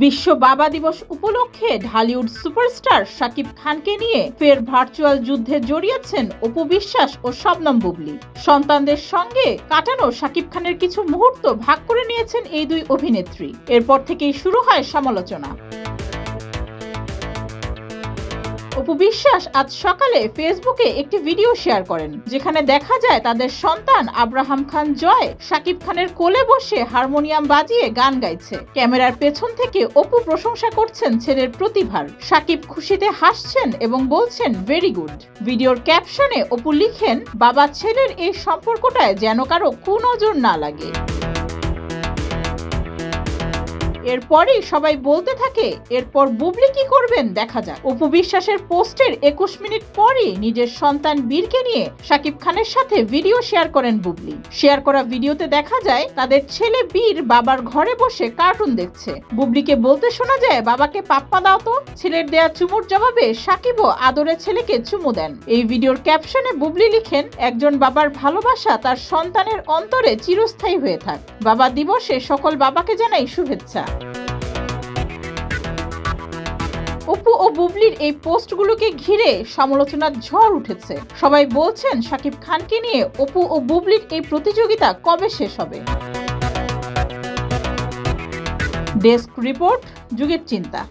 বিশ্ব বাবা দিবস উপলক্ষে ঢালিউড সুপারস্টার শাকিব খানকে নিয়ে ফের ভার্চুয়াল যুদ্ধে জড়িয়েছেন অপু বিশ্বাস ও শবনম বুবলী। সন্তানদের সঙ্গে কাটানো শাকিব খানের কিছু মুহূর্ত ভাগ করে নিয়েছেন এই দুই অভিনেত্রী। এরপর থেকেই শুরু হয় সমালোচনা। অপু বিশ্বাস আজ সকালে ফেসবুকে একটি ভিডিও শেয়ার করেন, যেখানে দেখা যায় তাদের সন্তান আব্রাহাম খান জয় শাকিব খানের কোলে বসে হারমোনিয়াম বাজিয়ে গান গাইছে। ক্যামেরার পেছন থেকে অপু প্রশংসা করছেন ছেলের প্রতিভার। শাকিব খুশিতে হাসছেন এবং বলছেন ভেরি গুড। ভিডিওর ক্যাপশনে অপু লিখেন, বাবা ছেলের এই সম্পর্কটায় যেন কারো কুনজর না লাগে। এরপরই সবাই বলতে থাকে, এরপর বুবলী কি করবেন দেখা যাক। অপু বিশ্বাসের পোস্টের 21 মিনিট পরই নিজের সন্তান বীরকে নিয়ে শাকিব খানের সাথে ভিডিও শেয়ার করেন বুবলী। শেয়ার করা ভিডিওতে দেখা যায় তাদের ছেলে বীর বাবার ঘরে বসে কার্টুন দেখছে। বুবলীকে বলতে শোনা যায়, বাবাকে পাপ্পা দাও তো। ছেলের দেয়া চুমুর জবাবে শাকিবও আদরে ছেলেকে চুমু দেন। এই ভিডিওর ক্যাপশনে বুবলী লিখেন, একজন বাবার ভালোবাসা তার সন্তানের অন্তরে চিরস্থায়ী হয়ে থাক। বাবা দিবসে সকল বাবাকে জানাই শুভেচ্ছা। অপু ও বুবলীর এই পোস্টগুলোকে ঘিরে সমালোচনার ঝড় উঠেছে। সবাই বলছেন শাকিব খানকে নিয়ে অপু ও বুবলীর এই প্রতিযোগিতা কবে শেষ হবে। ডেস্ক রিপোর্ট, যুগের চিন্তা।